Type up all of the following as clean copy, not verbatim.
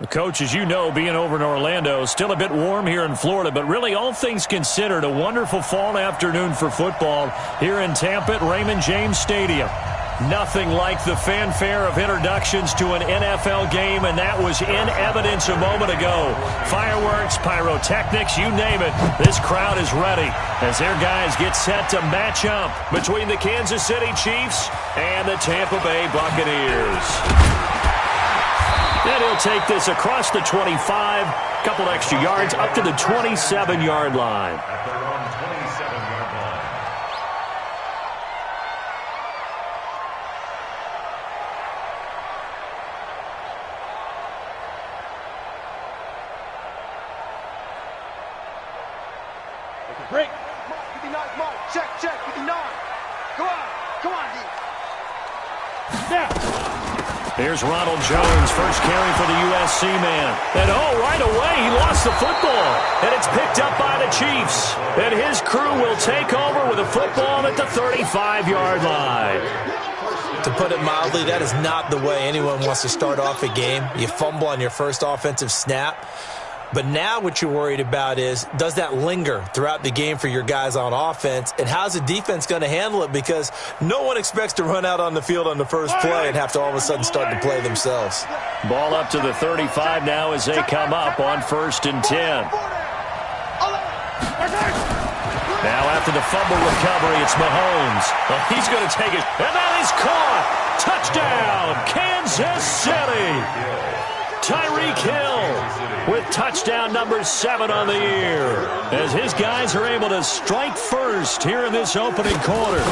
Coach, as you know, being over in Orlando, still a bit warm here in Florida, but really all things considered, a wonderful fall afternoon for football here in Tampa at Raymond James Stadium. Nothing like the fanfare of introductions to an NFL game, and that was in evidence a moment ago. Fireworks, pyrotechnics, you name it. This crowd is ready as their guys get set to match up between the Kansas City Chiefs and the Tampa Bay Buccaneers. And he'll take this across the 25, couple extra yards, up to the 27-yard line. Break. Mark, 59, Mark. Check, 59. Go on, D. Yeah. Here's Ronald Jones, first carry for the USC man. And right away, he lost the football. And it's picked up by the Chiefs. And his crew will take over with a football at the 35-yard line. To put it mildly, that is not the way anyone wants to start off a game. You fumble on your first offensive snap. But now what you're worried about is, does that linger throughout the game for your guys on offense? And how's the defense going to handle it? Because no one expects to run out on the field on the first play and have to all of a sudden start to play themselves. Ball up to the 35 now as they come up on 1st and 10. Now after the fumble recovery, it's Mahomes. He's going to take it, and that is caught. Touchdown, Kansas City. Tyreek Hill with touchdown number 7 on the year as his guys are able to strike first here in this opening quarter.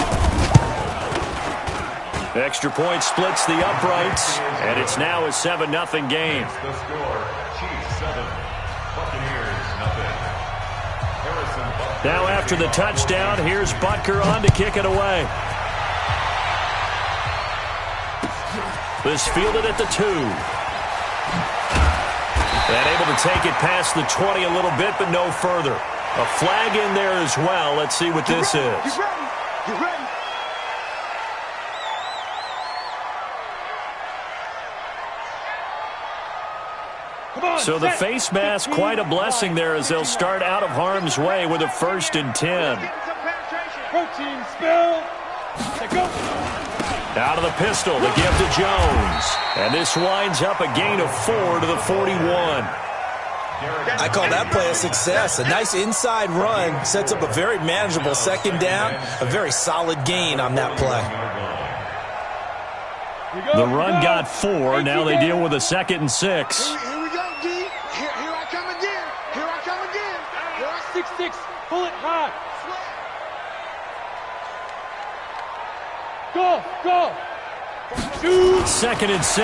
Extra point splits the uprights, and it's now a 7-0 game. The score, Chiefs 7, Buccaneers nothing. Now after the touchdown, here's Butker on to kick it away. This fielded at the 2. And able to take it past the 20 a little bit, but no further. A flag in there as well. Let's see what this is. You ready? So the face mask, quite a blessing there as they'll start out of harm's way with a 1st and 10. Protein spill. Go. Out of the pistol, the give to Jones. And this winds up a gain of 4 to the 41. I call that play a success. A nice inside run sets up a very manageable second down. A very solid gain on that play. The run got 4. Now they deal with a 2nd and 6. Here we go, D. Here I come again. Here I come again. 6-6. Pull it high. Go. 2nd and 6.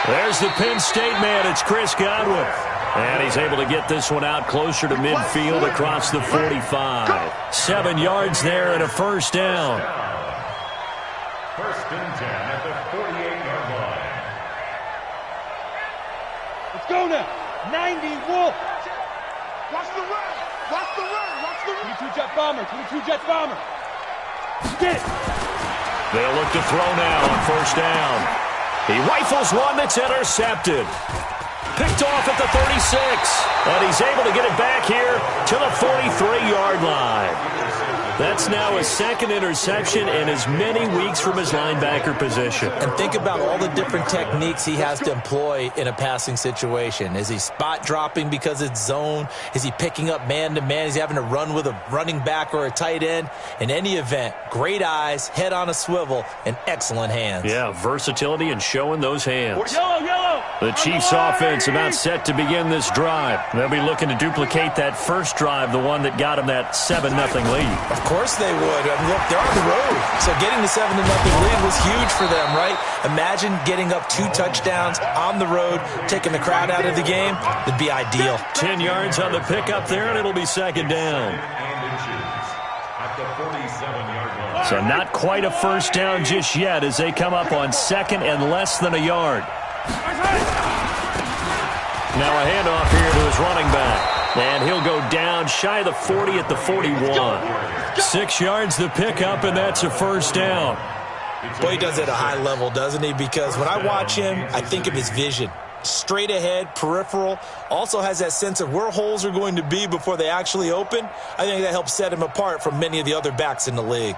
There's the Penn State man. It's Chris Godwin. And he's able to get this one out closer to midfield across the 45. 7 yards there and a 1st down. 1st and 10 at the 48-yard line. Let's go now. 90 Wolf. Watch the run. 22 Jet Bomber. Get it. They'll look to throw now on 1st down. He rifles one that's intercepted. Picked off at the 36. And he's able to get it back here to the 43-yard line. That's now a 2nd interception in as many weeks from his linebacker position. And think about all the different techniques he has to employ in a passing situation. Is he spot dropping because it's zone? Is he picking up man-to-man? Is he having to run with a running back or a tight end? In any event, great eyes, head on a swivel, and excellent hands. Yeah, versatility and showing those hands. Yellow. The Chiefs offense about set to begin this drive. They'll be looking to duplicate that first drive, the one that got them that 7-0 lead. Of course they would. I mean, look, they're on the road. So getting the 7-0 lead was huge for them, right? Imagine getting up 2 touchdowns on the road, taking the crowd out of the game. It'd be ideal. 10 yards on the pickup there, and it'll be 2nd down. At the 47-yard line. So not quite a 1st down just yet as they come up on 2nd and less than a yard. Now a handoff here to his running back. And he'll go down shy of the 40 at the 41. 6 yards the pickup, and that's a 1st down. Boy, he does it at a high level, doesn't he? Because when I watch him, I think of his vision. straight ahead, peripheral, also has that sense of where holes are going to be before they actually open. I think that helps set him apart from many of the other backs in the league.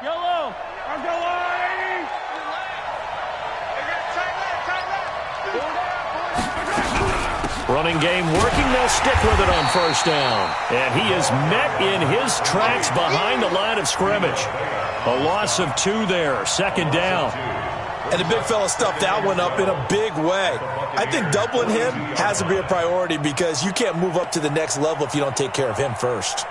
Yellow. Running game working. They'll stick with it on first down. And he is met in his tracks behind the line of scrimmage. A loss of 2 there. Second down. And the big fella stuffed that one up in a big way. I think doubling him has to be a priority because you can't move up to the next level if you don't take care of him first.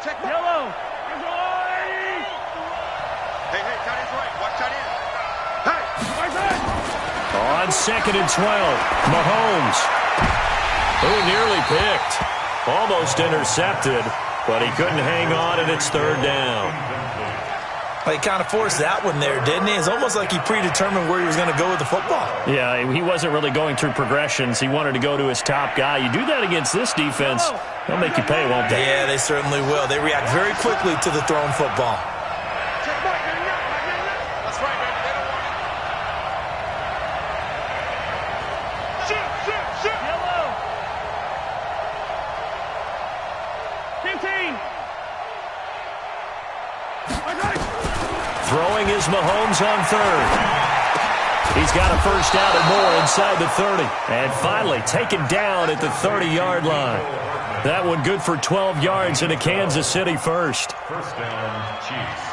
Yellow. Hey, tight end's right. Watch tight end. On 2nd and 12, Mahomes, who nearly picked, almost intercepted, but he couldn't hang on, and it's 3rd down. Well, he kind of forced that one there, didn't he? It's almost like he predetermined where he was going to go with the football. Yeah, he wasn't really going through progressions. He wanted to go to his top guy. You do that against this defense, they'll make you pay, won't they? Yeah, they certainly will. They react very quickly to the thrown football. That's right, baby. They don't want it. Shoot. Yellow. 15. Throwing is Mahomes on 3rd. He's got a first down and more inside the 30. And finally taken down at the 30-yard line. That one good for 12 yards and a Kansas City first. First down, Chiefs.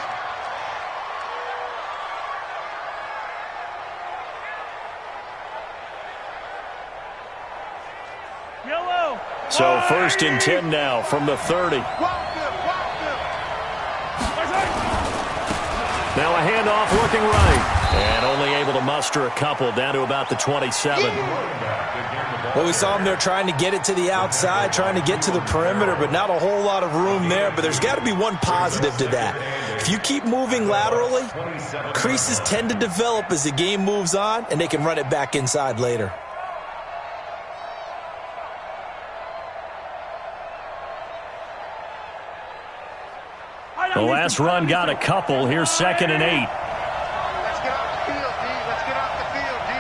Yellow. So 1st and 10 now from the 30. Now a handoff looking right. And only able to muster a couple down to about the 27. Well, we saw him there trying to get it to the outside, trying to get to the perimeter, but not a whole lot of room there. But there's got to be one positive to that. If you keep moving laterally, creases tend to develop as the game moves on, and they can run it back inside later. The last run got a couple. Here's 2nd and 8. Let's get off the field, D. Let's get off the field, D.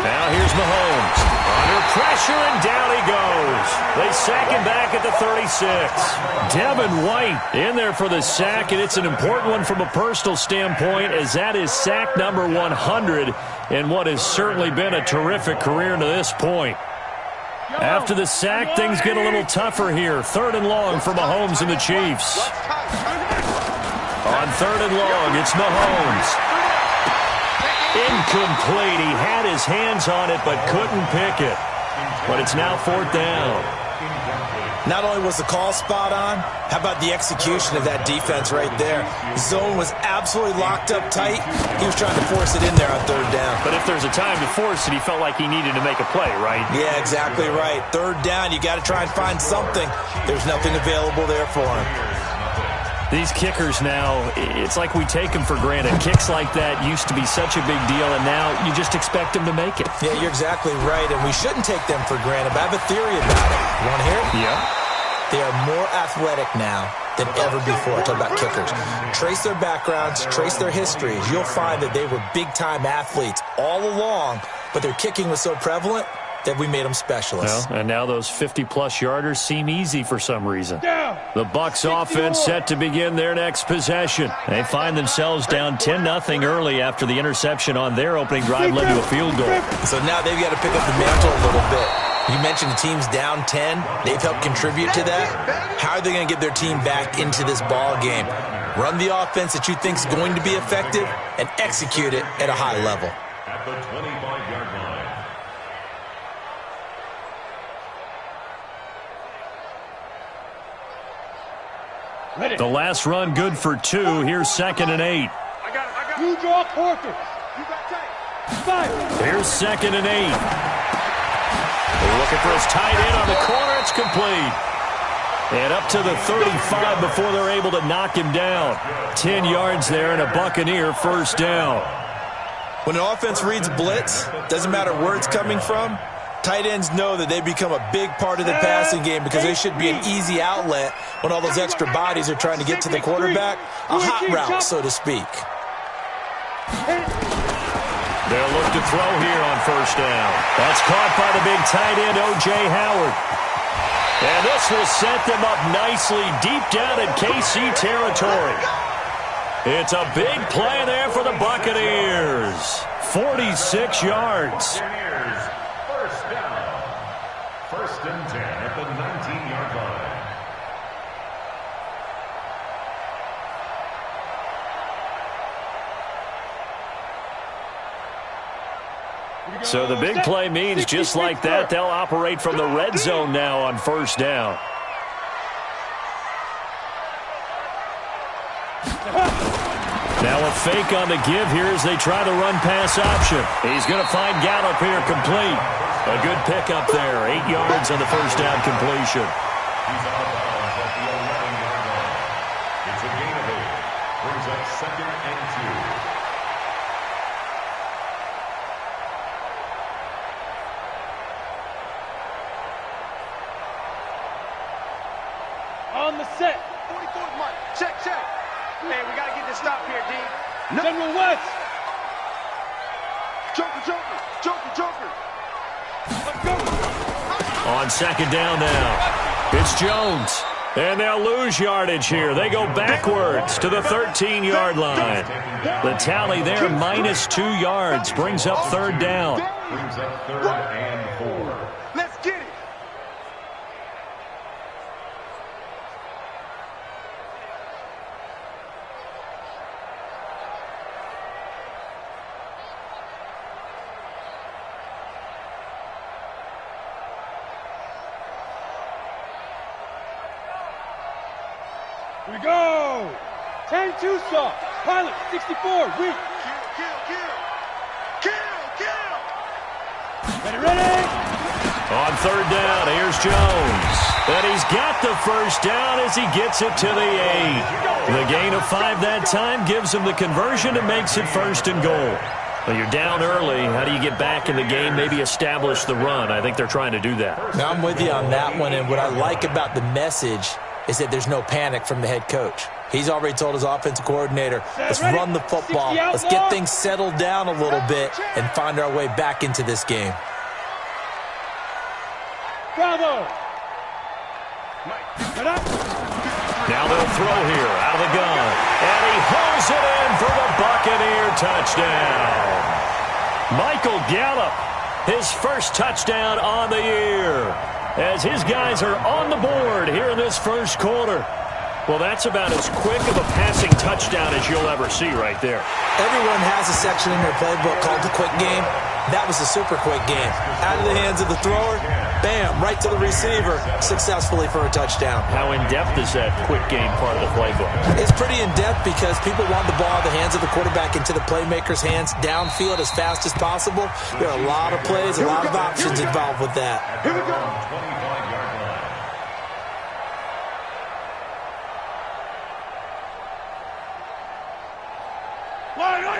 Now here's Mahomes. Under pressure, and down he goes. They sack him back at the 36. Devin White in there for the sack, and it's an important one from a personal standpoint, as that is sack number 100 in what has certainly been a terrific career to this point. After the sack, things get a little tougher here. 3rd and long for Mahomes and the Chiefs. On 3rd and long, it's Mahomes. Incomplete. He had his hands on it but couldn't pick it. But it's now 4th down. Not only was the call spot on, how about the execution of that defense right there? The zone was absolutely locked up tight. He was trying to force it in there on 3rd down. But if there's a time to force it, he felt like he needed to make a play, right? Yeah, exactly right. 3rd down, you got to try and find something. There's nothing available there for him. These kickers now, it's like we take them for granted. Kicks like that used to be such a big deal, and now you just expect them to make it. Yeah, you're exactly right, and we shouldn't take them for granted. But I have a theory about it. You want to hear it? Yeah. They are more athletic now than ever before. Talk about kickers. Trace their backgrounds, trace their histories. You'll find that they were big-time athletes all along, but their kicking was so prevalent that we made them specialists. Well, and now those 50-plus yarders seem easy for some reason. The Bucs offense set to begin their next possession. They find themselves down 10-0 early after the interception on their opening drive led to a field goal. So now they've got to pick up the mantle a little bit. You mentioned the team's down 10. They've helped contribute to that. How are they going to get their team back into this ball game? Run the offense that you think is going to be effective and execute it at a high level. At the 25-yard line. The last run good for 2. Here's 2nd and 8. I got it. You draw quarter. You got tape. 5. Here's 2nd and 8. They're looking for his tight end on the corner. It's complete. And up to the 35 before they're able to knock him down. 10 yards there and a Buccaneer first down. When an offense reads blitz, doesn't matter where it's coming from, Tight ends know that they become a big part of the passing game because they should be an easy outlet when all those extra bodies are trying to get to the quarterback. A hot route, so to speak. They'll look to throw here on first down. That's caught by the big tight end, O.J. Howard. And this will set them up nicely deep down in KC territory. It's a big play there for the Buccaneers. 46 yards. First down. First and 10 at the 19-yard line. So the big play means just like that, they'll operate from the red zone now on first down. Now a fake on the give here as they try the run-pass option. He's going to find Gallup here complete. A good pickup there, 8 yards on the first down completion. He's out of bounds at the 11-yard line. It's a gain of 8. Brings up second and 2. On the set. 44th mark. Check. Hey, we got to get this stop here, D. General West. Joker. Let's go. On second down now, it's Jones. And they'll lose yardage here. They go backwards to the 13-yard line. The tally there, -2 yards, brings up third down. Brings up third and 4. Let's get it. Here we go. 10 Tucson. Pilot 64. Weak. Kill. Ready. On third down, here's Jones. And he's got the first down as he gets it to the 8. The gain of 5 that time gives him the conversion and makes it first and goal. Well, you're down early. How do you get back in the game, maybe establish the run? I think they're trying to do that. Now, I'm with you on that one, and what I like about the message is that there's no panic from the head coach. He's already told his offensive coordinator, let's run the football. Let's get things settled down a little bit and find our way back into this game. Bravo. Now they'll throw here out of the gun. And he hauls it in for the Buccaneer touchdown. Michael Gallup, his first touchdown on the year, as his guys are on the board here in this first quarter. Well, that's about as quick of a passing touchdown as you'll ever see right there. Everyone has a section in their playbook called the quick game. That was a super quick game. Out of the hands of the thrower, bam, right to the receiver, successfully for a touchdown. How in-depth is that quick game part of the playbook? It's pretty in-depth because people want the ball out of the hands of the quarterback into the playmaker's hands downfield as fast as possible. There are a lot of plays, a lot of options involved with that. Here we go. 25-yard line.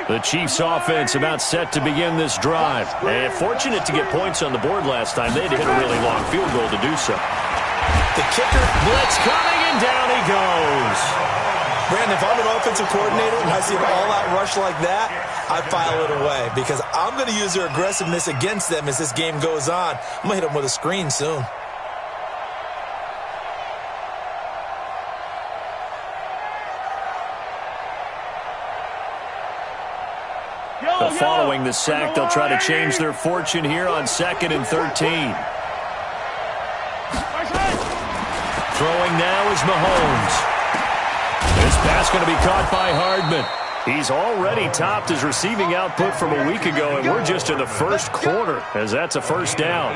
The Chiefs offense about set to begin this drive. And fortunate to get points on the board last time. They had to hit a really long field goal to do so. The kicker, Blitz coming, and down he goes. Brandon, if I'm an offensive coordinator and I see an all-out rush like that, I file it away because I'm going to use their aggressiveness against them as this game goes on. I'm going to hit them with a screen soon. Following the sack, they'll try to change their fortune here on 2nd and 13. Throwing now is Mahomes. This pass going to be caught by Hardman. He's already topped his receiving output from a week ago, and we're just in the first quarter as that's a first down.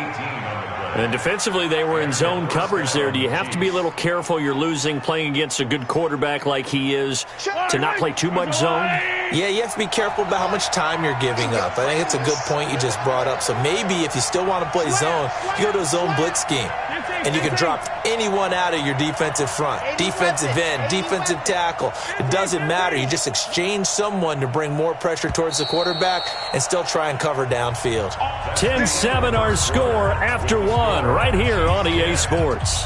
And defensively, they were in zone coverage there. Do you have to be a little careful? You're losing playing against a good quarterback like he is to not play too much zone? Yeah, you have to be careful about how much time you're giving up. I think it's a good point you just brought up. So maybe if you still want to play zone, you go to a zone blitz scheme. and you can drop anyone out of your defensive front. Defensive end, defensive tackle. It doesn't matter. You just exchange someone to bring more pressure towards the quarterback and still try and cover downfield. 10-7 our score after one right here on EA Sports.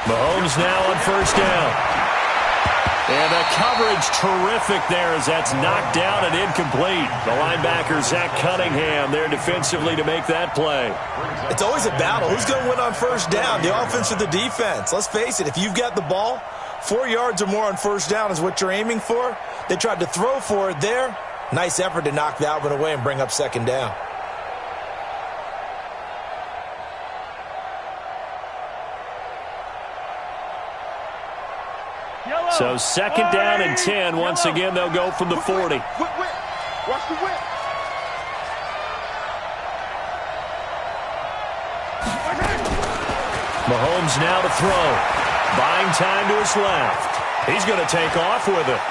Mahomes now on first down. And the coverage terrific there as that's knocked down and incomplete. The linebacker, Zach Cunningham, there defensively to make that play. It's always a battle. Who's going to win on first down, the offense or the defense? Let's face it, if you've got the ball, 4 yards or more on first down is what you're aiming for. They tried to throw for it there. Nice effort to knock that one away and bring up second down. So second down and 10. Once again, they'll go from the 40. Watch the whip. Mahomes now to throw. Buying time to his left. He's going to take off with it.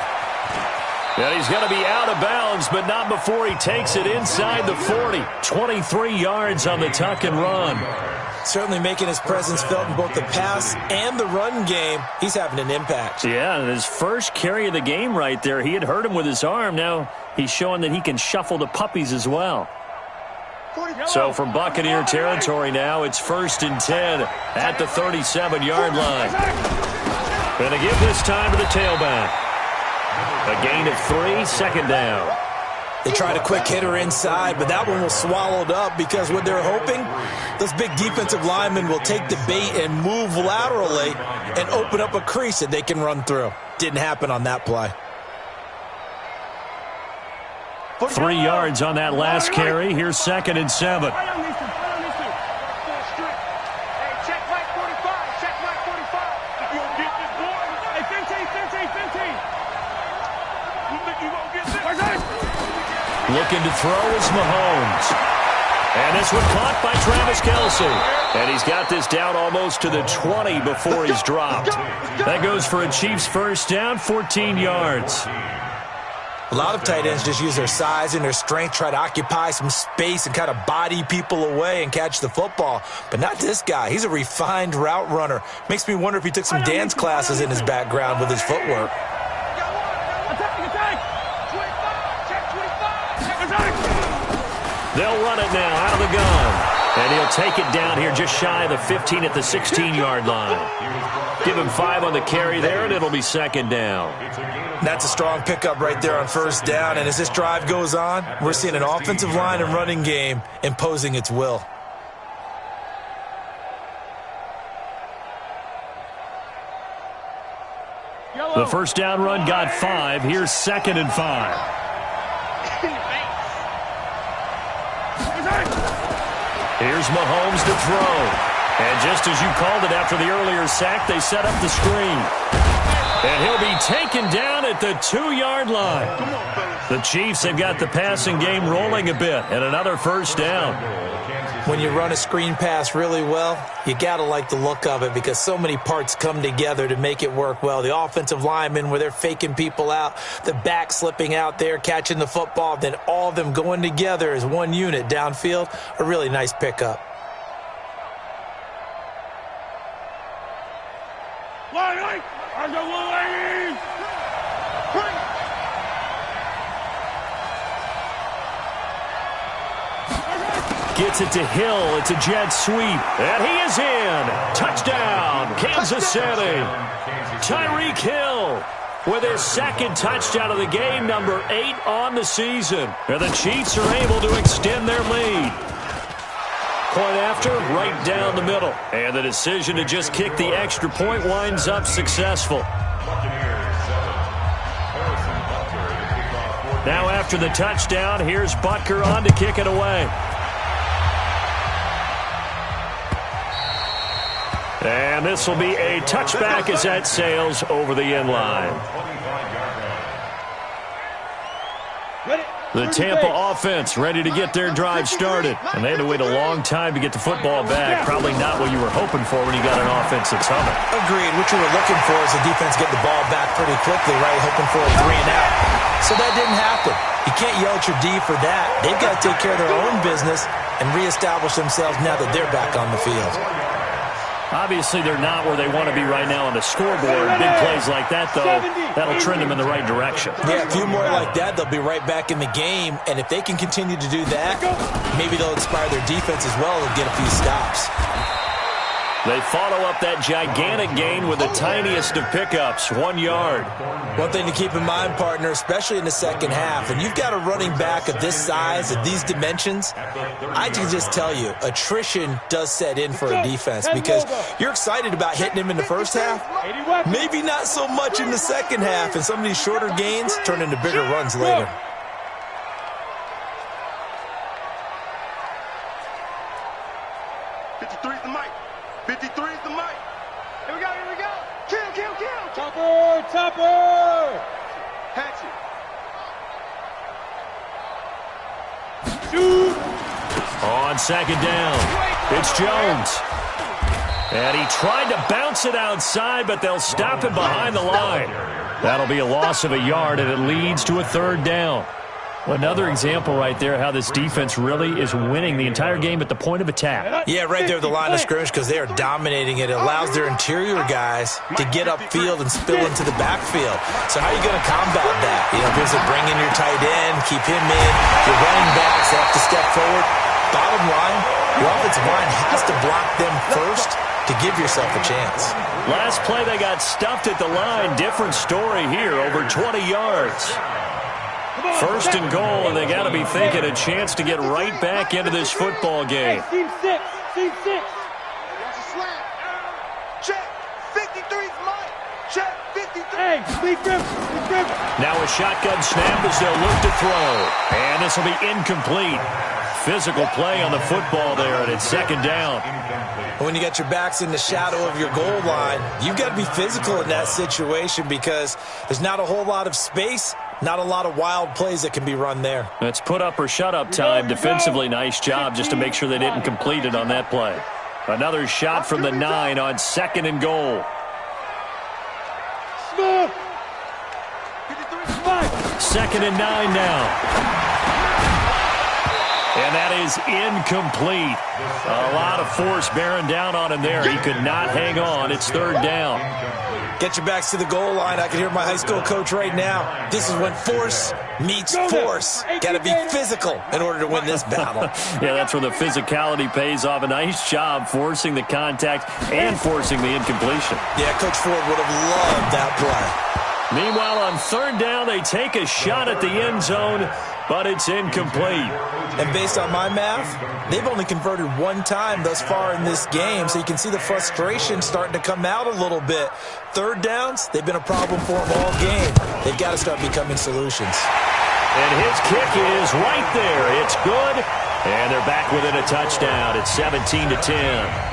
And he's going to be out of bounds, but not before he takes it inside the 40. 23 yards on the tuck and run. Certainly making his presence felt in both the pass and the run game. He's having an impact. Yeah, and his first carry of the game right there, he had hurt him with his arm. Now he's showing that he can shuffle the puppies as well. So from Buccaneer territory now, it's 1st and 10 at the 37-yard line. Going to give this time to the tailback. A gain of 3, second down. They tried a quick hitter inside, but that one was swallowed up because what they're hoping, those big defensive linemen will take the bait and move laterally and open up a crease that they can run through. Didn't happen on that play. 3 yards on that last carry. Here's 2nd and 7. Hey, check Mike 45. Check Mike 45. You gonna get this boy? Hey, 15. You think you gonna get this? Looking to throw is Mahomes. And this one caught by Travis Kelce. And he's got this down almost to the 20 before he's dropped. That goes for a Chiefs first down, 14 yards. A lot of tight ends just use their size and their strength, try to occupy some space and kind of body people away and catch the football. But not this guy. He's a refined route runner. Makes me wonder if he took some dance classes in his background with his footwork. They'll run it now out of the gun. And he'll take it down here just shy of the 15 at the 16-yard line. Give him 5 on the carry there, and it'll be second down. That's a strong pickup right there on first down. And as this drive goes on, we're seeing an offensive line and running game imposing its will. The first down run got 5. Here's 2nd and 5. Here's Mahomes to throw. And just as you called it after the earlier sack, they set up the screen. And he'll be taken down at the 2-yard line. The Chiefs have got the passing game rolling a bit, and another first down. When you run a screen pass really well, you got to like the look of it because so many parts come together to make it work well. The offensive linemen, where they're faking people out, the back slipping out there, catching the football, then all of them going together as one unit downfield, a really nice pickup. Gets it to Hill. It's a jet sweep. And he is in. Touchdown, Kansas City. Tyreek Hill with his 2nd touchdown of the game, number 8 on the season. And the Chiefs are able to extend their lead. Point after, right down the middle. And the decision to just kick the extra point winds up successful. Now after the touchdown, here's Butker on to kick it away. And this will be a touchback as that sails over the end line. The Tampa offense ready to get their drive started. And they had to wait a long time to get the football back. Probably not what you were hoping for when you got an offense that's humming. Agreed. What you were looking for is the defense get the ball back pretty quickly, right? Hoping for a 3 and out. So that didn't happen. You can't yell at your D for that. They've got to take care of their own business and reestablish themselves now that they're back on the field. Obviously, they're not where they want to be right now on the scoreboard. Big plays like that, though, that'll trend them in the right direction. Yeah, a few more like that, they'll be right back in the game. And if they can continue to do that, maybe they'll inspire their defense as well and get a few stops. They follow up that gigantic gain with the tiniest of pickups, 1 yard. One thing to keep in mind, partner, especially in the second half, and you've got a running back of this size, of these dimensions, I can just tell you, attrition does set in for a defense because you're excited about hitting him in the first half, maybe not so much in the second half, and some of these shorter gains turn into bigger runs later. Topper! Patch it. Shoot! On second down, it's Jones. And he tried to bounce it outside, but they'll stop him behind the line. That'll be a loss of a yard, and it leads to a 3rd down. Another example right there how this defense really is winning the entire game at the point of attack. Yeah, right there at the line of scrimmage because they are dominating it. It allows their interior guys to get upfield and spill into the backfield. So how are you going to combat that? You know, there's a bring in your tight end, keep him in. Your running backs have to step forward. Bottom line, your offensive line has to block them first to give yourself a chance. Last play, they got stuffed at the line. Different story here, over 20 yards. 1st and goal, and they got to be thinking a chance to get right back into this football game. Team 6. Team 6. Watch the slant. Check. 53's mine. Check. 53. Hey, Lee Griffin. Now a shotgun snap as they'll look to throw. And this will be incomplete. Physical play on the football there, and it's 2nd down. When you got your backs in the shadow of your goal line, you've got to be physical in that situation because there's not a whole lot of space, not a lot of wild plays that can be run there. It's put up or shut up time. Defensively, nice job just to make sure they didn't complete it on that play. Another shot from the 9 on 2nd and goal. Smith. 2nd and 9 now. And that is incomplete. A lot of force bearing down on him there. He could not hang on. It's 3rd down. Get your backs to the goal line. I can hear my high school coach right now. This is when force meets force. Got to be physical in order to win this battle. Yeah, that's where the physicality pays off. A nice job forcing the contact and forcing the incompletion. Yeah, Coach Ford would have loved that play. Meanwhile, on 3rd down, they take a shot at the end zone, but it's incomplete. And based on my math, they've only converted 1 time thus far in this game, so you can see the frustration starting to come out a little bit. 3rd downs, they've been a problem for them all game. They've got to start becoming solutions. And his kick is right there. It's good, and they're back within a touchdown. It's 17-10.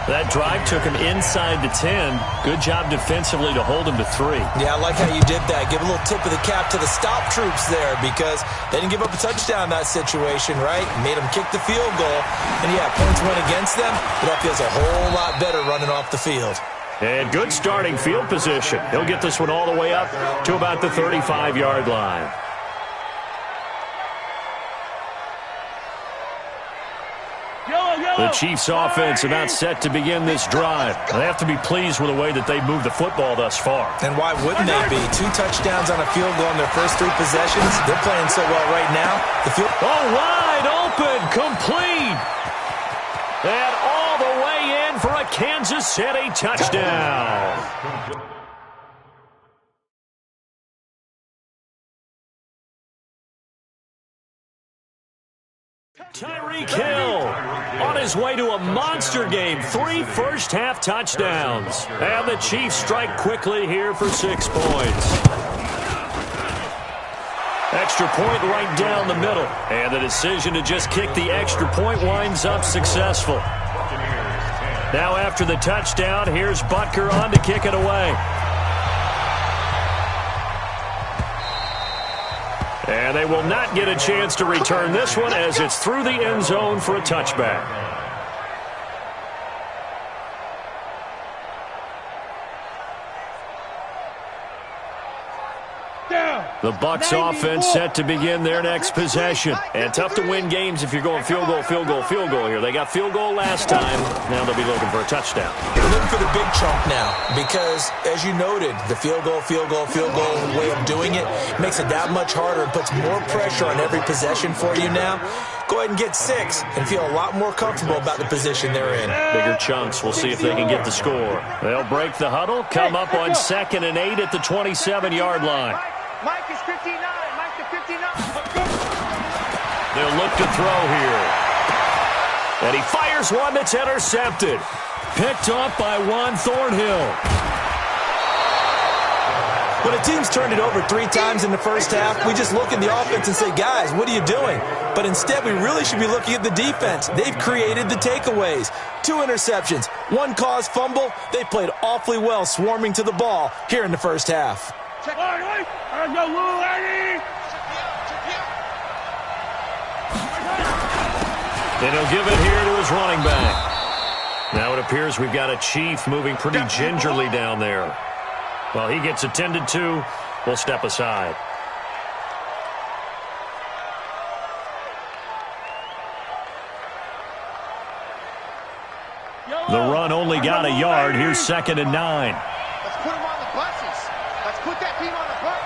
That drive took him inside the 10. Good job defensively to hold him to 3. Yeah, I like how you did that. Give a little tip of the cap to the stop troops there because they didn't give up a touchdown in that situation, right? Made them kick the field goal. And, yeah, points went against them, but that feels a whole lot better running off the field. And good starting field position. He'll get this one all the way up to about the 35-yard line. The Chiefs offense about set to begin this drive. They have to be pleased with the way that they moved the football thus far. And why wouldn't they be? 2 touchdowns on a field goal in their first 3 possessions. They're playing so well right now. The field wide open, complete. And all the way in for a Kansas City touchdown. Tyreek Hill on his way to a monster game. 3 first-half touchdowns. And the Chiefs strike quickly here for 6 points. Extra point right down the middle. And the decision to just kick the extra point winds up successful. Now after the touchdown, here's Butker on to kick it away. And they will not get a chance to return this one as it's through the end zone for a touchback. The Bucs offense set to begin their next possession. And tough to win games if you're going field goal, field goal, field goal here. They got field goal last time. Now they'll be looking for a touchdown. They're looking for the big chunk now because, as you noted, the field goal way of doing it makes it that much harder and puts more pressure on every possession for you now. Go ahead and get 6 and feel a lot more comfortable about the position they're in. Bigger chunks. We'll see if they can get the score. They'll break the huddle, come up on 2nd and 8 at the 27-yard line. Mike is 59. Mike to 59. They'll look to throw here. And he fires one that's intercepted. Picked off by Juan Thornhill. When a team's turned it over 3 times in the first half, we just look at the offense and say, guys, what are you doing? But instead, we really should be looking at the defense. They've created the takeaways. 2 interceptions, 1 caused fumble. They played awfully well swarming to the ball here in the first half. Check. Let's go, Lou, Eddie. And he'll give it here to his running back. Now it appears we've got a Chief moving pretty gingerly down there. Well, he gets attended to. We'll step aside. The run only got a yard. Here's 2nd and 9. Let's put him on the buses. Let's put that team on the bus.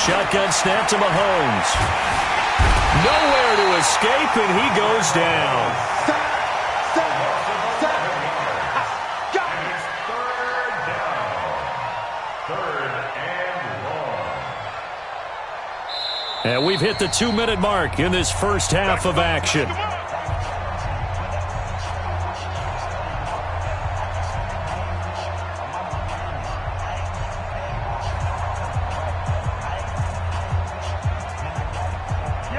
Shotgun snap to Mahomes. Nowhere to escape, and he goes down. And we've hit the 2-minute mark in this first half of action.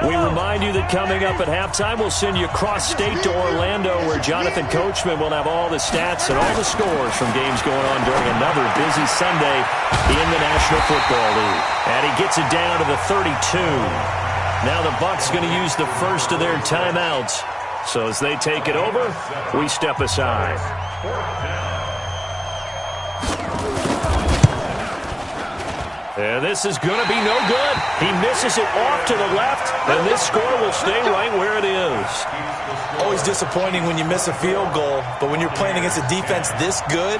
We remind you that coming up at halftime, we'll send you cross-state to Orlando, where Jonathan Coachman will have all the stats and all the scores from games going on during another busy Sunday in the National Football League. And he gets it down to the 32. Now the Bucs going to use the first of their timeouts. So as they take it over, we step aside. And this is going to be no good. He misses it off to the left, and this score will stay right where it is. Always disappointing when you miss a field goal, but when you're playing against a defense this good,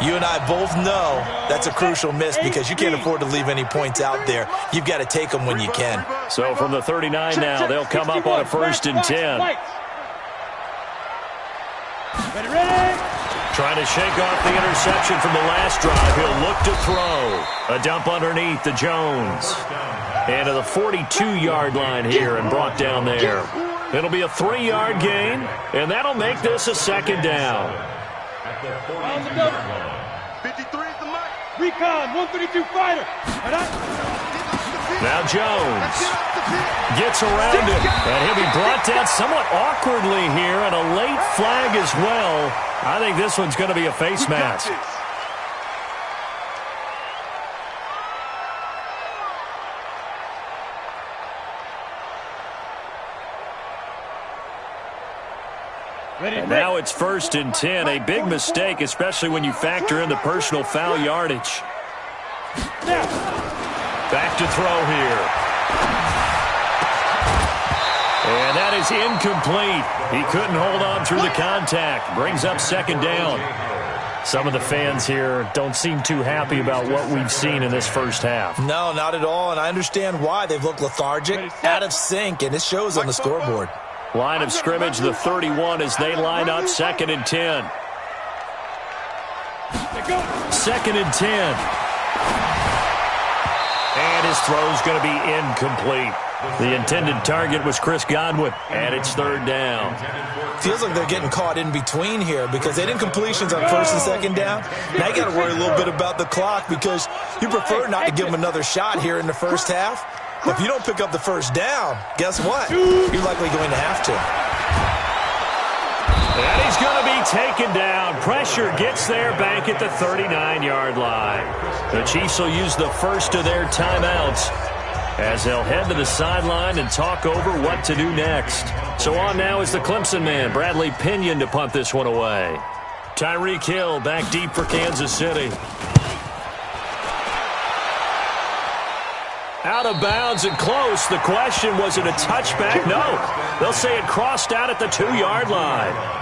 you and I both know that's a crucial miss because you can't afford to leave any points out there. You've got to take them when you can. So from the 39 now, they'll come up on a 1st and 10. Ready? Trying to shake off the interception from the last drive. He'll look to throw. A dump underneath to Jones. And to the 42-yard line here and brought down there. It'll be a 3-yard gain, and that'll make this a 2nd down. 53 is the mic. Recon, 132 fighter. Now Jones gets around him, and he'll be brought down somewhat awkwardly here, and a late flag as well. I think this one's going to be a face mask. And now it's 1st and 10, a big mistake, especially when you factor in the personal foul yardage. Back to throw here. And that is incomplete. He couldn't hold on through the contact. Brings up 2nd down. Some of the fans here don't seem too happy about what we've seen in this first half. No, not at all, and I understand why. They've looked lethargic, out of sync, and it shows on the scoreboard. Line of scrimmage, the 31, as they line up 2nd and 10. 2nd and 10. And his throw's going to be incomplete. The intended target was Chris Godwin, and it's 3rd down. Feels like they're getting caught in between here because they had incompletions on 1st and 2nd down. Now you got to worry a little bit about the clock because you prefer not to give them another shot here in the first half. If you don't pick up the 1st down, guess what? You're likely going to have to. And he's going to be taken down. Pressure gets there back at the 39-yard line. The Chiefs will use the first of their timeouts as they'll head to the sideline and talk over what to do next. So on now is the Clemson man, Bradley Pinion, to punt this one away. Tyreek Hill back deep for Kansas City. Out of bounds and close. The question, was it a touchback? No. They'll say it crossed out at the 2-yard line.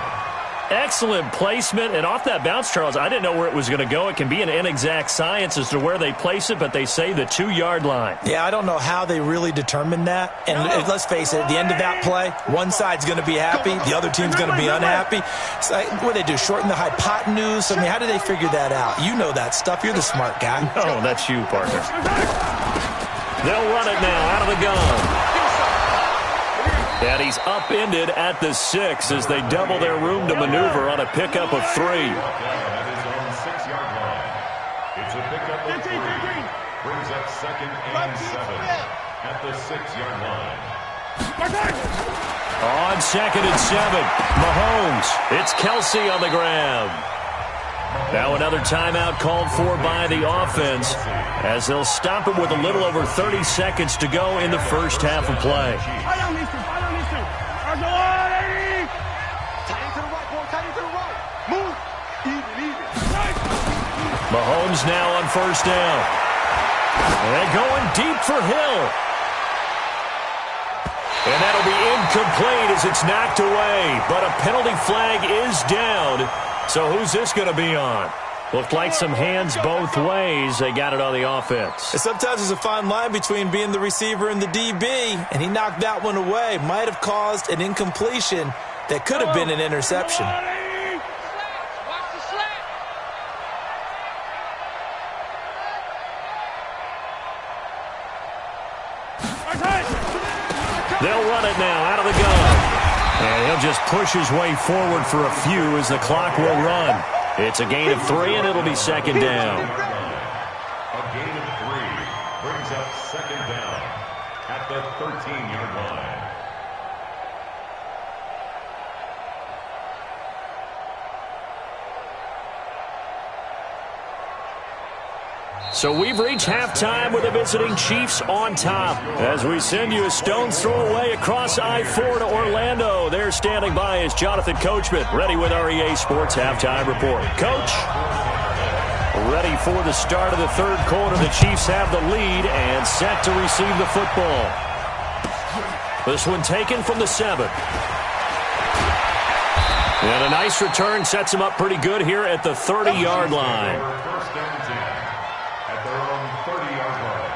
Excellent placement, and off that bounce, Charles, I didn't know where it was going to go. It can be an inexact science as to where they place it, but they say the 2-yard line. Yeah, I don't know how they really determined that. And let's face it, at the end of that play, one side's going to be happy, the other team's going to be unhappy. It's like, what do they do, shorten the hypotenuse? I mean, how do they figure that out? You know that stuff. You're the smart guy. Oh, that's you, partner. They'll run it now out of the gun. And he's upended at the 6 as they double their room to maneuver on a pickup of 3. It's a pickup of 3. Brings up 2nd and 7 at the 6-yard line. On 2nd and 7, Mahomes. It's Kelsey on the grab. Now another timeout called for by the offense as they'll stop it with a little over 30 seconds to go in the first half of play. Mahomes now on first down. And going deep for Hill. And that'll be incomplete as it's knocked away. But a penalty flag is down. So who's this going to be on? Looked like some hands both ways. They got it on the offense. And sometimes there's a fine line between being the receiver and the DB, and he knocked that one away. Might have caused an incompletion that could have been an interception. They'll run it now out of the gun. And he'll just push his way forward for a few as the clock will run. It's a gain of 3, and it'll be 2nd down. A gain of 3 brings up 2nd down at the 13-yard line. So we've reached halftime with the visiting Chiefs on top as we send you a stone's throw away across I-4 to Orlando. There standing by is Jonathan Coachman, ready with our EA Sports Halftime Report. Coach, ready for the start of the third quarter. The Chiefs have the lead and set to receive the football. This one taken from the 7. And a nice return sets him up pretty good here at the 30-yard line. First and 10 at their own 30-yard line.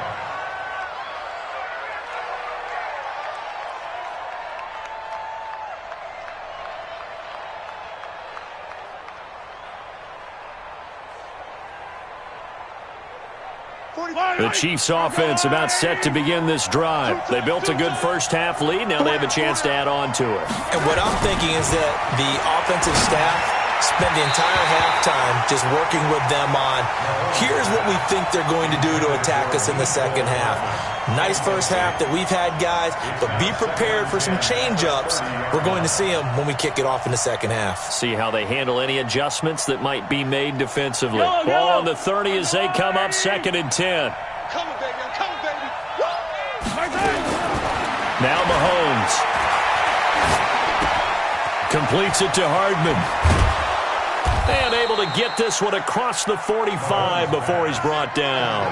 The Chiefs offense about set to begin this drive. They built a good first half lead. Now they have a chance to add on to it. And what I'm thinking is that the offensive staff spent the entire halftime just working with them on, here's what we think they're going to do to attack us in the second half. Nice first half that we've had, guys, but be prepared for some change-ups. We're going to see them when we kick it off in the second half. See how they handle any adjustments that might be made defensively. Ball on the 30 as they come up 2nd and 10. Come on, baby. I'm coming, baby. Now Mahomes completes it to Hardman. And able to get this one across the 45 before he's brought down.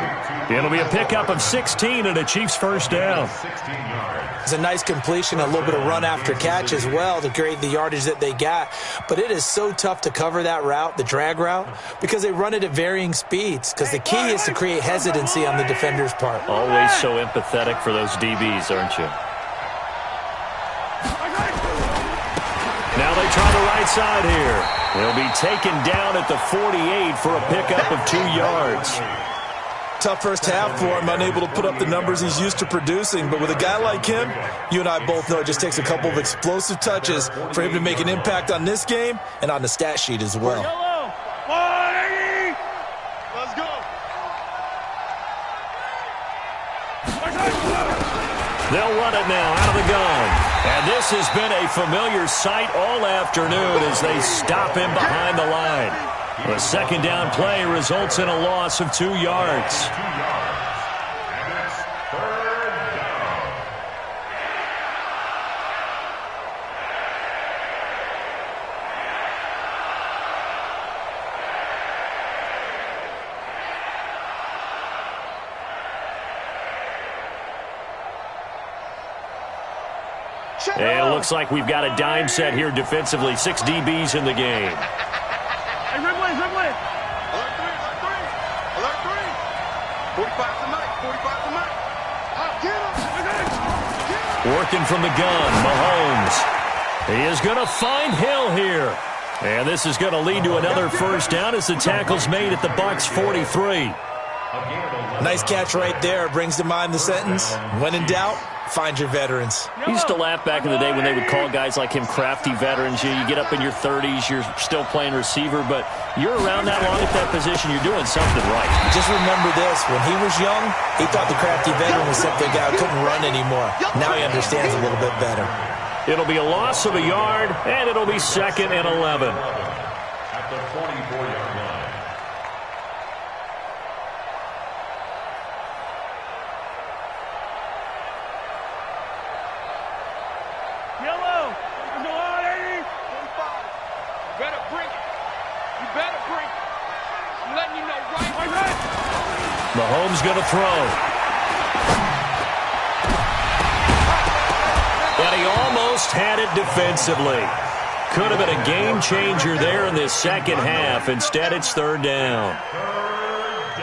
It'll be a pickup of 16 and a Chiefs first down. It's a nice completion, a little bit of run after catch as well to create the yardage that they got. But it is so tough to cover that route, the drag route, because they run it at varying speeds. Because the key is to create hesitancy on the defender's part. Always so empathetic for those DBs, aren't you? Now they try the right side here. They'll be taken down at the 48 for a pickup of 2 yards. Tough first half for him, unable to put up the numbers he's used to producing. But with a guy like him, you and I both know it just takes a couple of explosive touches for him to make an impact on this game and on the stat sheet as well. Let's go. They'll run it now out of the gun. And this has been a familiar sight all afternoon as they stop him behind the line. The second down play results in a loss of 2 yards. And it looks like we've got a dime set here defensively. 6 DBs in the game. Hey, Ridley. Alert 3. 45 tonight. 45 tonight. Get him. Working from the gun, Mahomes. He is going to find Hill here. And this is going to lead to another first down as the tackle's made at the Bucs 43. Nice catch right there. Brings to mind the sentence, when in doubt, find your veterans. He used to laugh back in the day when they would call guys like him crafty veterans. You get up in your 30s, you're still playing receiver, but you're around that long at that position, you're doing something right. Just remember this, when he was young, he thought the crafty veteran was simply a guy who couldn't run anymore. Now he understands a little bit better. It'll be a loss of a yard, and it'll be 2nd and 11. At the 44-yard line. Yellow. Go on, 80. 45. Better bring it. You better bring it. I'm letting you know right. Mahomes going to throw. And he almost had it defensively. Could have been a game changer there in this second half. Instead, it's 3rd down.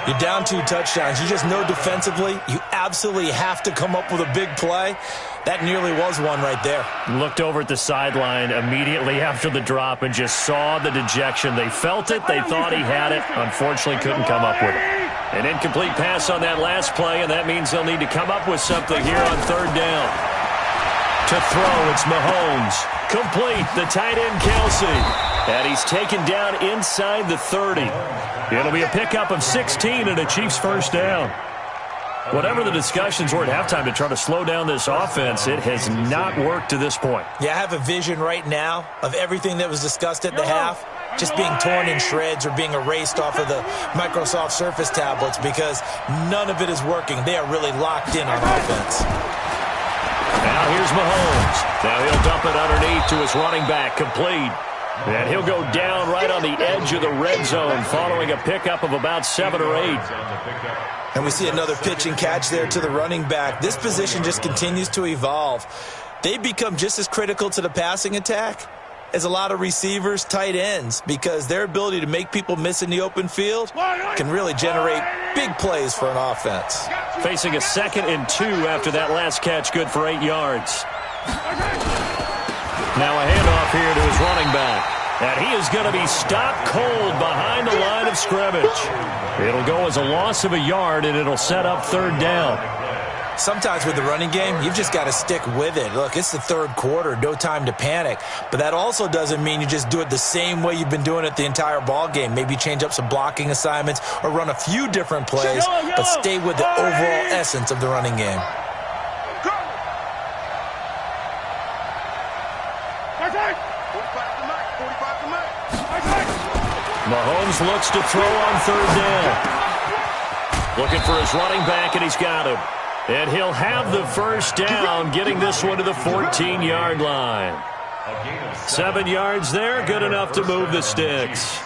You're down 2 touchdowns. You just know defensively you absolutely have to come up with a big play. That nearly was one right there. Looked over at the sideline immediately after the drop and just saw the dejection. They felt it. They thought he had it. Unfortunately, couldn't come up with it. An incomplete pass on that last play, and that means they'll need to come up with something here on 3rd down. To throw, it's Mahomes. Complete, the tight end, Kelsey. And he's taken down inside the 30. It'll be a pickup of 16 and a Chiefs first down. Whatever the discussions were at halftime to try to slow down this offense, it has not worked to this point. Yeah, I have a vision right now of everything that was discussed at the half just being torn in shreds or being erased off of the Microsoft Surface tablets because none of it is working. They are really locked in on offense. Now here's Mahomes. Now he'll dump it underneath to his running back, complete. And he'll go down right on the edge of the red zone following a pickup of about 7 or 8. And we see another pitch and catch there to the running back. This position just continues to evolve. They become just as critical to the passing attack as a lot of receivers, tight ends, because their ability to make people miss in the open field can really generate big plays for an offense. Facing a 2nd and 2 after that last catch, good for 8 yards. Now a handoff here to his running back. And he is going to be stopped cold behind the line of scrimmage. It'll go as a loss of a yard, and it'll set up 3rd down. Sometimes with the running game, you've just got to stick with it. Look, it's the 3rd quarter, no time to panic. But that also doesn't mean you just do it the same way you've been doing it the entire ball game. Maybe change up some blocking assignments or run a few different plays, but stay with the overall essence of the running game. Mahomes looks to throw on 3rd down. Looking for his running back, and he's got him. And he'll have the first down, getting this one to the 14-yard line. 7 yards there, good enough to move the sticks.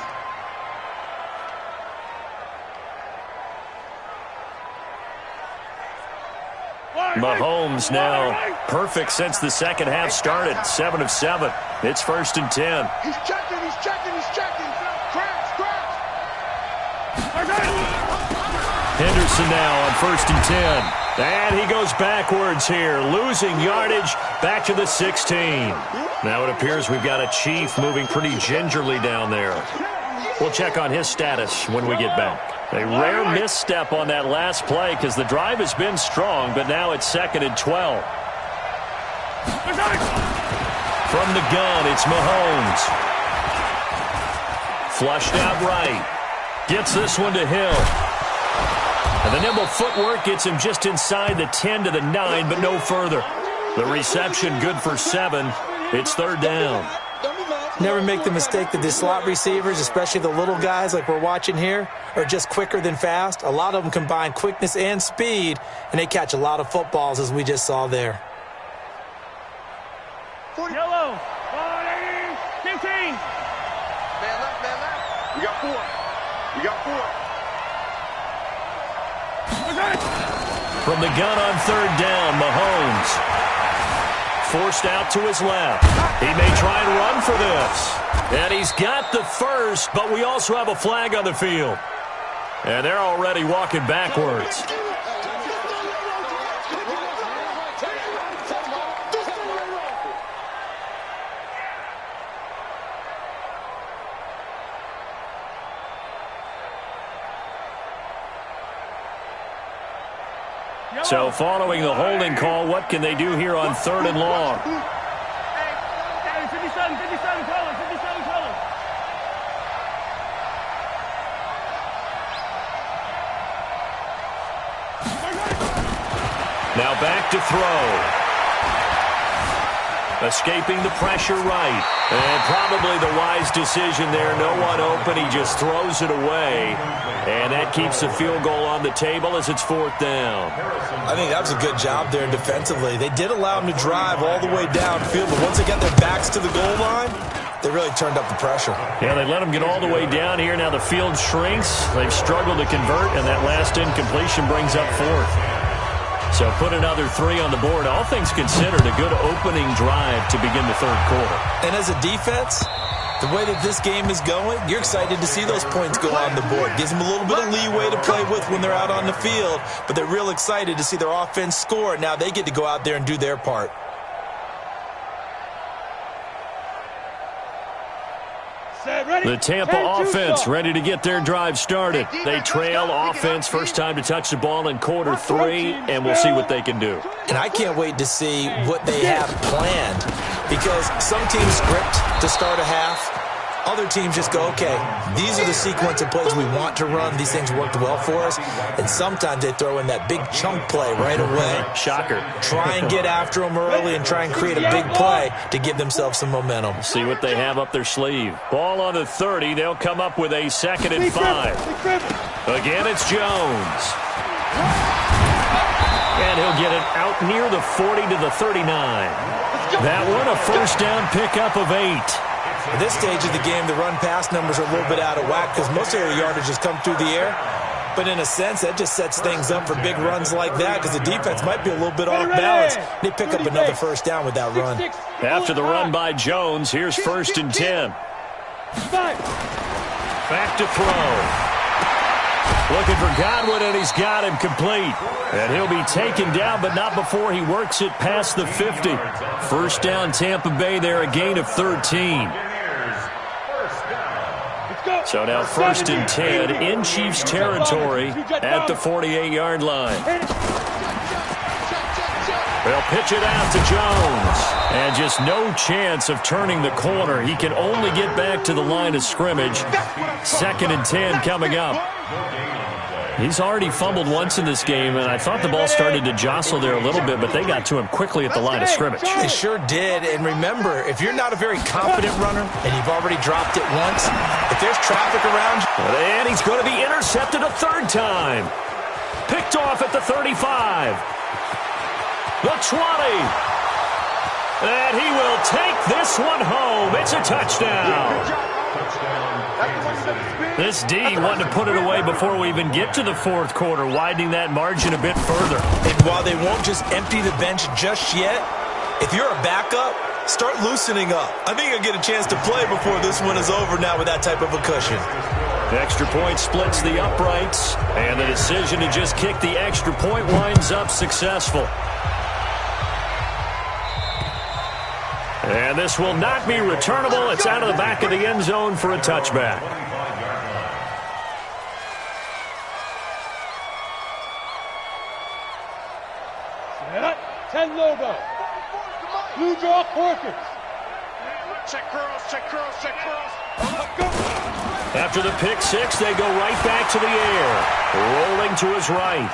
Mahomes now perfect since the second half started. 7 of 7. It's 1st and 10. He's checking. Henderson now on 1st and 10. And he goes backwards here, losing yardage back to the 16. Now it appears we've got a Chief moving pretty gingerly down there. We'll check on his status when we get back. A rare misstep on that last play because the drive has been strong, but now it's 2nd and 12. From the gun, it's Mahomes. Flushed out right. Gets this one to Hill. And the nimble footwork gets him just inside the 10 to the 9, but no further. The reception good for 7. It's 3rd down. Never make the mistake that the slot receivers, especially the little guys like we're watching here, are just quicker than fast. A lot of them combine quickness and speed, and they catch a lot of footballs, as we just saw there. Yellow. 15. Man left, man left. We got 4. We got 4. From the gun on 3rd down, Mahomes. Forced out to his left. He may try and run for this. And he's got the first, but we also have a flag on the field. And they're already walking backwards. So following the holding call, what can they do here on 3rd and long? Hey, 57 colors. Now back to throw. Escaping the pressure right. And probably the wise decision there. No one open. He just throws it away. And that keeps the field goal on the table as it's 4th down. I think that was a good job there defensively. They did allow them to drive all the way downfield, but once they got their backs to the goal line, they really turned up the pressure. Yeah, they let them get all the way down here. Now the field shrinks. They've struggled to convert, and that last incompletion brings up 4th. So put another 3 on the board. All things considered, a good opening drive to begin the 3rd quarter. And as a defense, the way that this game is going, you're excited to see those points go on the board. Gives them a little bit of leeway to play with when they're out on the field, but they're real excited to see their offense score. Now they get to go out there and do their part. The Tampa offense ready to get their drive started. They trail offense, first time to touch the ball in quarter 3, and we'll see what they can do. And I can't wait to see what they have planned, because some teams script to start a half. Other teams just go, okay, these are the sequence of plays we want to run. These things worked well for us. And sometimes they throw in that big chunk play right away. Shocker. Try and get after them early and try and create a big play to give themselves some momentum. See what they have up their sleeve. Ball on the 30. They'll come up with a 2nd and 5. Again, it's Jones. And he'll get it out near the 40 to the 39. That one, a first down pickup of 8. At this stage of the game, the run-pass numbers are a little bit out of whack because most of the yardage has come through the air. But in a sense, that just sets things up for big runs like that because the defense might be a little bit off balance. They pick up another first down with that run. After the run by Jones, here's 1st and 10. Back to throw. Looking for Godwin, and he's got him complete. And he'll be taken down, but not before he works it past the 50. First down, Tampa Bay there, a gain of 13. So now 1st and 10 in Chiefs territory at the 48-yard line. They'll pitch it out to Jones. And just no chance of turning the corner. He can only get back to the line of scrimmage. 2nd and 10 coming up. He's already fumbled once in this game, and I thought the ball started to jostle there a little bit, but they got to him quickly at the line of scrimmage. They sure did. And remember, if you're not a very confident runner and you've already dropped it once, if there's traffic around you. And he's going to be intercepted a 3rd time. Picked off at the 35. The 20. And he will take this one home. It's a touchdown. This D wanted to put it away before we even get to the 4th quarter, widening that margin a bit further. And while they won't just empty the bench just yet, if you're a backup, start loosening up. I think you'll get a chance to play before this one is over now with that type of a cushion. The extra point splits the uprights, and the decision to just kick the extra point winds up successful. And this will not be returnable. It's out of the back of the end zone for a touchback. Set. 10 logo. Blue draw Corkins. Check curls, check curls, check curls. After the pick 6, they go right back to the air. Rolling to his right.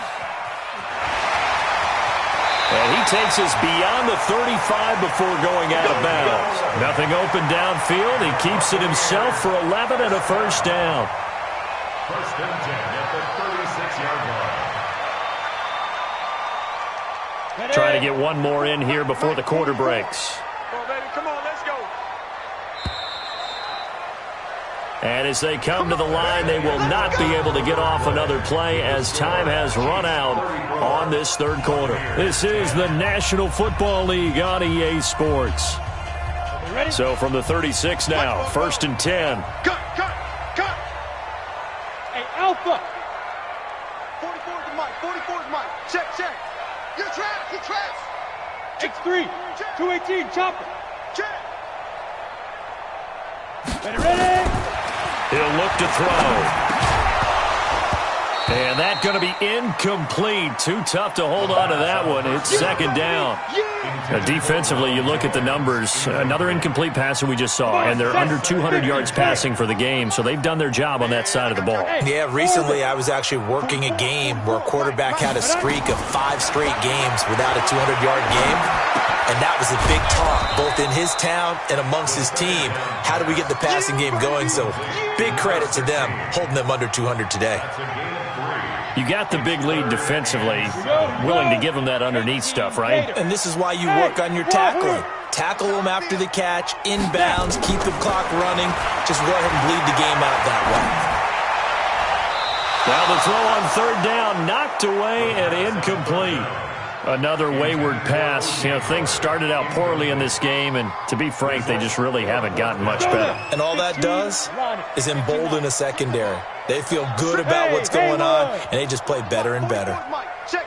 And he takes us beyond the 35 before going out of bounds. Nothing open downfield. He keeps it himself for 11 and a first down. First and 10 at the 36-yard line. Trying to get one more in here before the quarter breaks. Come on, baby. Come on, let's go. And as they come to the line, they will not be able to get off another play as time has run out on this third quarter. This is the National Football League on EA Sports. So from the 36 now, first and 10. Cut. Hey, Alpha. 44 is Mike. 44 is Mike. Check. You're trapped. X3. 218, chopper. Check. Ready. He'll look to throw. And that's going to be incomplete. Too tough to hold on to that one. It's second down. Defensively, you look at the numbers. Another incomplete pass that we just saw, and they're under 200 yards passing for the game, so they've done their job on that side of the ball. Yeah, recently I was actually working a game where a quarterback had a streak of 5 straight games without a 200-yard game. And that was a big talk, both in his town and amongst his team. How do we get the passing game going? So big credit to them, holding them under 200 today. You got the big lead defensively, willing to give them that underneath stuff, right? And this is why you work on your tackling. Tackle them after the catch, inbounds, keep the clock running. Just go ahead and bleed the game out that way. Now the throw on third down, knocked away and incomplete. Another wayward pass. You know, things started out poorly in this game, and to be frank, they just really haven't gotten much better. And all that does is embolden a secondary. They feel good about what's going on, and they just play better and better. Check.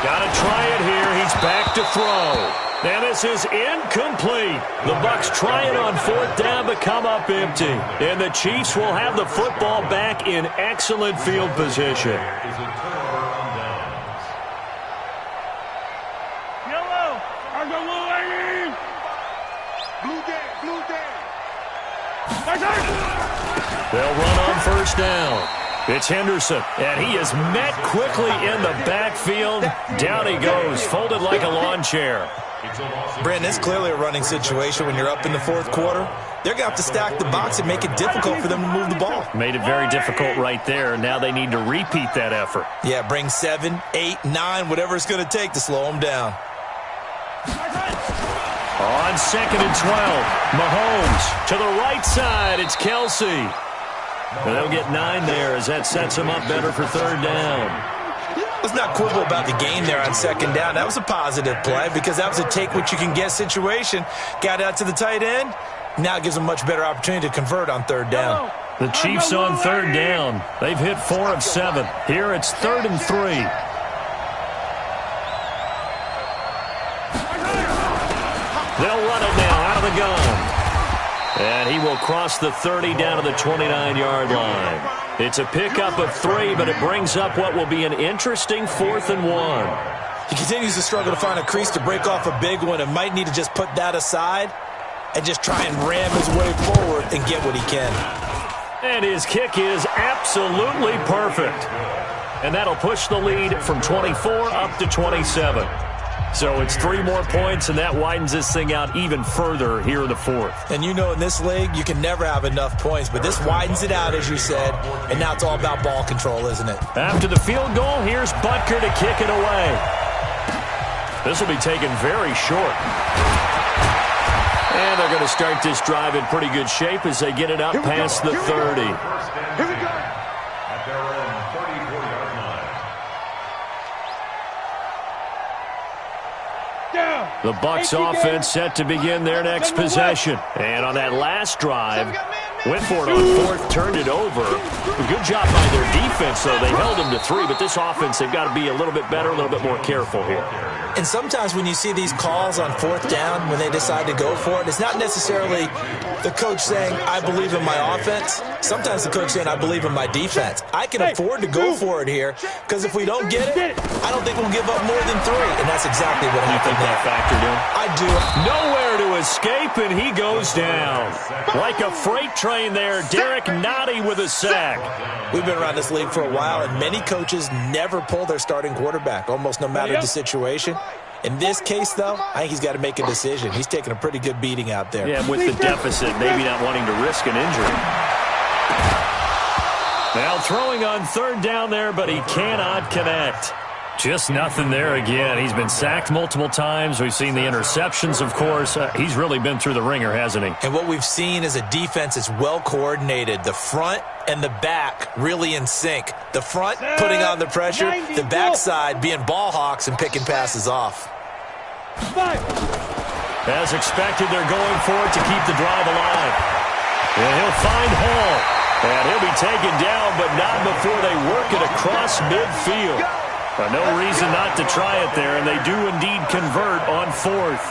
Gotta try it here. He's back to throw. And this is incomplete. The Bucs try it on fourth down, but come up empty. And the Chiefs will have the football back in excellent field position. They'll run on first down. It's Henderson, and he is met quickly in the backfield. Down he goes, folded like a lawn chair. Brandon, it's clearly a running situation when you're up in the fourth quarter. They're going to have to stack the box and make it difficult for them to move the ball. Made it very difficult right there. Now they need to repeat that effort. Yeah, bring 7, 8, 9, whatever it's going to take to slow them down. On second and 12, Mahomes to the right side. It's Kelsey. And they'll get 9 there as that sets them up better for third down. Let's not quibble about the gain there on second down. That was a positive play because that was a take-what-you-can-get situation. Got out to the tight end. Now it gives them a much better opportunity to convert on third down. The Chiefs on third down. They've hit 4 of 7. Here it's 3rd and 3. They'll run it now out of the gun. And he will cross the 30 down to the 29-yard line. It's a pickup of 3, but it brings up what will be an interesting 4th and 1. He continues to struggle to find a crease to break off a big one and might need to just put that aside and just try and ram his way forward and get what he can. And his kick is absolutely perfect. And that'll push the lead from 24 up to 27. So it's 3 more points, and that widens this thing out even further here in the 4th. And you know in this league, you can never have enough points, but this widens it out, as you said, and now it's all about ball control, isn't it? After the field goal, here's Butker to kick it away. This will be taken very short. And they're going to start this drive in pretty good shape as they get it up past the 30. Here we go. At their own 34-yard line. The Bucs offense set to begin their next possession. And on that last drive, went for it on 4th, turned it over. A good job by their defense, though. They held them to 3, but this offense, they've got to be a little bit better, a little bit more careful here. And sometimes when you see these calls on 4th down, when they decide to go for it, it's not necessarily the coach saying, I believe in my offense. Sometimes the coach saying, I believe in my defense. I can afford to go for it here, because if we don't get it, I don't think we'll give up more than 3. And that's exactly what happened there. That factored in? I do. Nowhere to escape, and he goes down. Like a freight train there, Derek Nottie with a sack. We've been around this league for a while, and many coaches never pull their starting quarterback, almost no matter the situation. In this case, though, I think he's got to make a decision. He's taking a pretty good beating out there. Yeah, with the deficit, maybe not wanting to risk an injury. Now throwing on third down there, but he cannot connect. Just nothing there again. He's been sacked multiple times. We've seen the interceptions, of course. He's really been through the ringer, hasn't he? And what we've seen is a defense that's well coordinated. The front and the back really in sync. The front putting on the pressure, the backside being ball hawks and picking passes off. As expected, they're going for it to keep the drive alive. And he'll find Hall. And he'll be taken down, but not before they work it across midfield. No reason not to try it there, and they do indeed convert on fourth.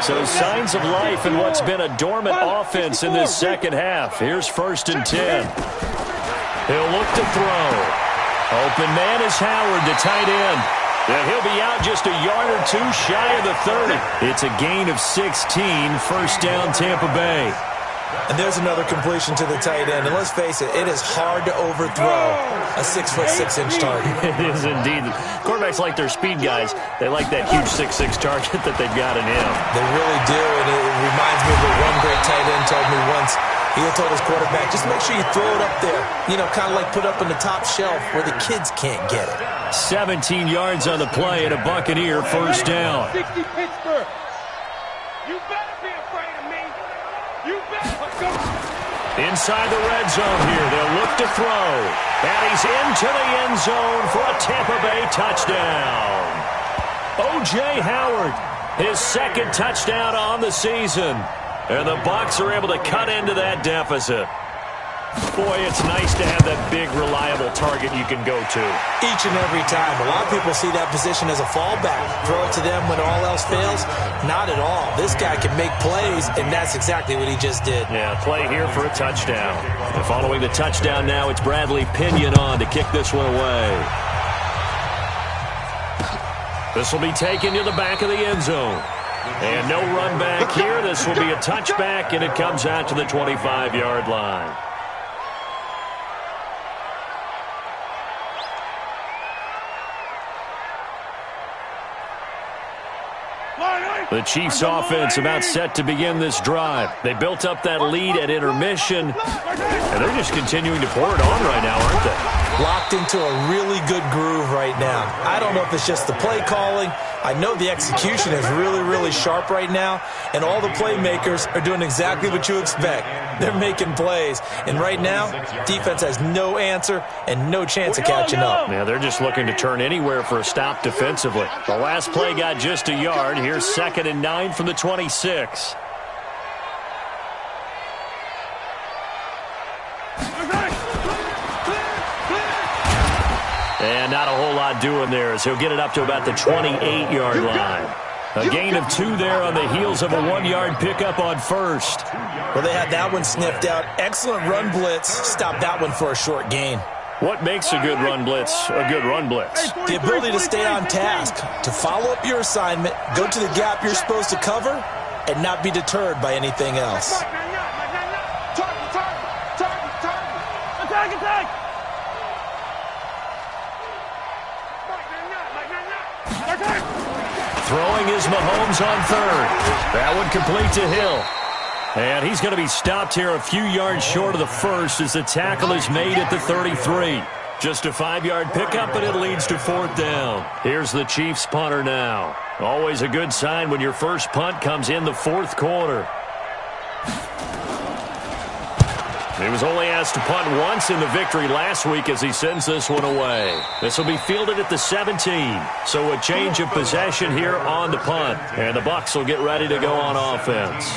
So signs of life in what's been a dormant offense in this second half. Here's 1st and 10. He'll look to throw. Open man is Howard, the tight end. And he'll be out just a yard or two shy of the 30. It's a gain of 16, first down Tampa Bay. And there's another completion to the tight end. And let's face it is hard to overthrow a 6'6" target. It is indeed. Quarterbacks like their speed guys. They like that huge 6'6" target that they've got in him. They really do, and it reminds me of what one great tight end told me once. He had told his quarterback, just make sure you throw it up there. You know, kind of like put up on the top shelf where the kids can't get it. 17 yards on the play and a Buccaneer first down. 60 Pittsburgh. You better be afraid of me. You better. Inside the red zone here, they'll look to throw. And he's into the end zone for a Tampa Bay touchdown. O.J. Howard, his second touchdown on the season. And the Bucs are able to cut into that deficit. Boy, it's nice to have that big, reliable target you can go to. Each and every time. A lot of people see that position as a fallback. Throw it to them when all else fails. Not at all. This guy can make plays, and that's exactly what he just did. Yeah, play here for a touchdown. And following the touchdown now, it's Bradley Pinion on to kick this one away. This will be taken to the back of the end zone. And no run back here. This will be a touchback, and it comes out to the 25-yard line. The Chiefs offense about set to begin this drive. They built up that lead at intermission, and they're just continuing to pour it on right now, aren't they? Locked into a really good groove right now. I don't know if it's just the play calling. I know the execution is really, really sharp right now, and all the playmakers are doing exactly what you expect. They're making plays, and right now, defense has no answer and no chance of catching up. Yeah, they're just looking to turn anywhere for a stop defensively. The last play got just a yard. Here's 2nd and 9 from the 26. And not a whole lot doing there as he'll get it up to about the 28-yard line. A gain of 2 there on the heels of a 1-yard pickup on first. Well, they had that one sniffed out. Excellent run blitz. Stopped that one for a short gain. What makes a good run blitz a good run blitz? The ability to stay on task, to follow up your assignment, go to the gap you're supposed to cover, and not be deterred by anything else. Throwing is Mahomes on third. That one complete to Hill. And he's going to be stopped here a few yards short of the first as the tackle is made at the 33. Just a 5-yard pickup, and it leads to 4th down. Here's the Chiefs punter now. Always a good sign when your first punt comes in the 4th quarter. He was only asked to punt once in the victory last week as he sends this one away. This will be fielded at the 17. So a change of possession here on the punt. And the Bucs will get ready to go on offense.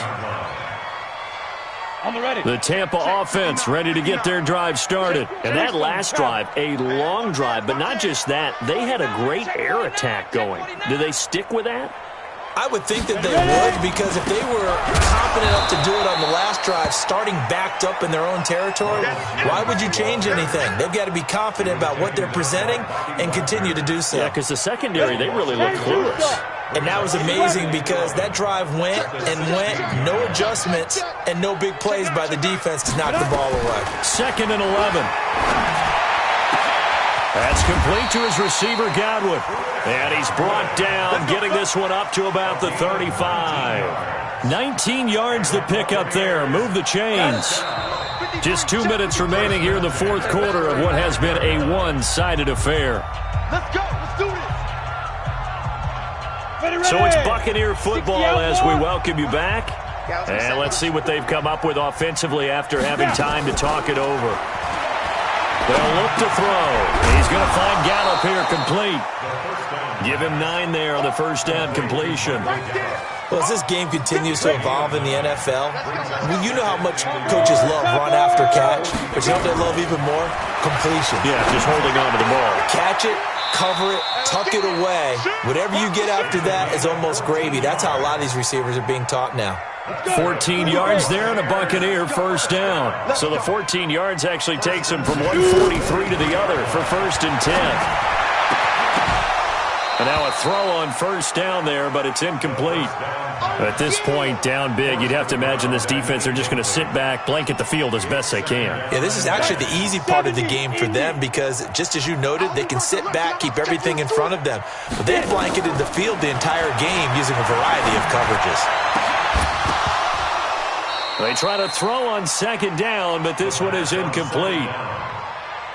The Tampa offense ready to get their drive started. And that last drive, a long drive, but not just that. They had a great air attack going. Do they stick with that? I would think that they would, because if they were confident enough to do it on the last drive, starting backed up in their own territory, why would you change anything? They've got to be confident about what they're presenting and continue to do so. Yeah, because the secondary, they really look clueless. And that was amazing because that drive went and went, no adjustments, and no big plays by the defense to knock the ball away. 2nd and 11. That's complete to his receiver, Godwin. And he's brought down, getting this one up to about the 35. 19 yards to pick up there. Move the chains. Just 2 minutes remaining here in the fourth quarter of what has been a one-sided affair. Let's go. Let's do this. So it's Buccaneer football as we welcome you back. And let's see what they've come up with offensively after having time to talk it over. They'll look to throw. He's going to find Gallup here complete. Give him 9 there on the first down completion. Well, as this game continues to evolve in the NFL, you know how much coaches love run after catch, but you know what they love even more? Completion. Yeah, just holding on to the ball. Catch it, cover it, tuck it away. Whatever you get after that is almost gravy. That's how a lot of these receivers are being taught now. 14 yards there and a Buccaneer first down. So the 14 yards actually takes him from 143 to the other for 1st and 10. And now a throw on first down there, but it's incomplete. At this point, down big, you'd have to imagine this defense, they're just going to sit back, blanket the field as best they can. Yeah, this is actually the easy part of the game for them because, just as you noted, they can sit back, keep everything in front of them. But they've blanketed the field the entire game using a variety of coverages. They try to throw on 2nd down, but this one is incomplete.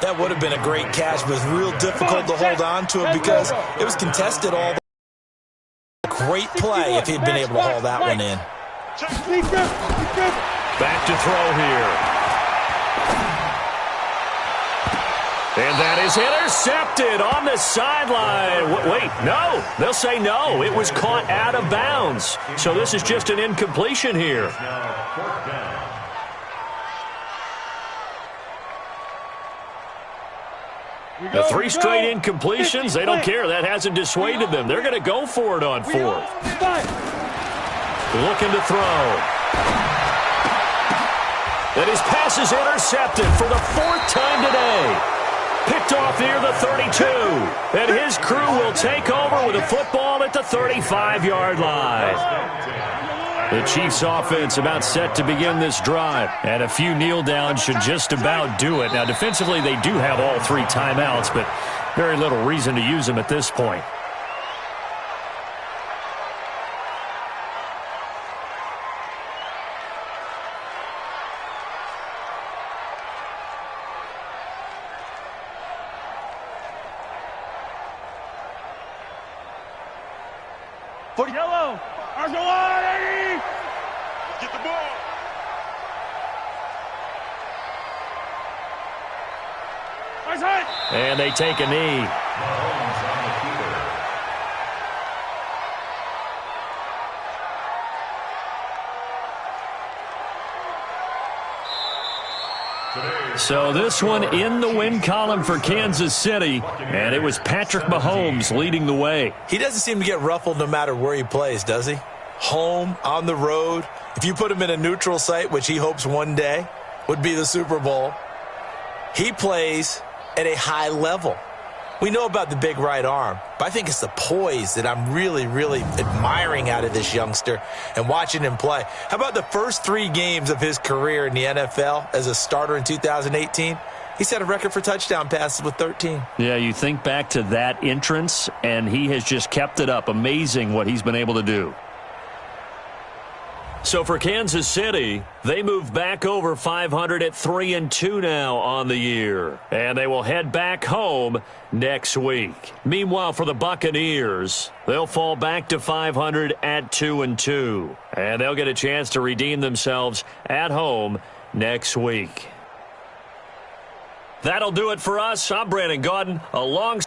That would have been a great catch, but it was real difficult to hold on to it because it was contested all the great play if he'd been able to haul that one in. Back to throw here. And that is intercepted on the sideline. Wait, no. They'll say no. It was caught out of bounds. So this is just an incompletion here. The 3 straight incompletions, they don't care. That hasn't dissuaded them. They're going to go for it on 4th. Looking to throw. And his pass is intercepted for the 4th time today. Picked off near the 32. And his crew will take over with a football at the 35-yard line. The Chiefs' offense about set to begin this drive. And a few kneel downs should just about do it. Now, defensively, they do have all 3 timeouts, but very little reason to use them at this point. Yellow. Argelani. Get the ball. And they take a knee. So this one in the win column for Kansas City, and it was Patrick Mahomes leading the way. He doesn't seem to get ruffled no matter where he plays, does he? Home, on the road. If you put him in a neutral site, which he hopes one day would be the Super Bowl, he plays at a high level. We know about the big right arm, but I think it's the poise that I'm really, really admiring out of this youngster and watching him play. How about the first 3 games of his career in the NFL as a starter in 2018? He set a record for touchdown passes with 13. Yeah, you think back to that entrance, and he has just kept it up. Amazing what he's been able to do. So for Kansas City, they move back over 500 at 3-2 now on the year. And they will head back home next week. Meanwhile, for the Buccaneers, they'll fall back to 500 at 2-2. And they'll get a chance to redeem themselves at home next week. That'll do it for us. I'm Brandon Gaudin, along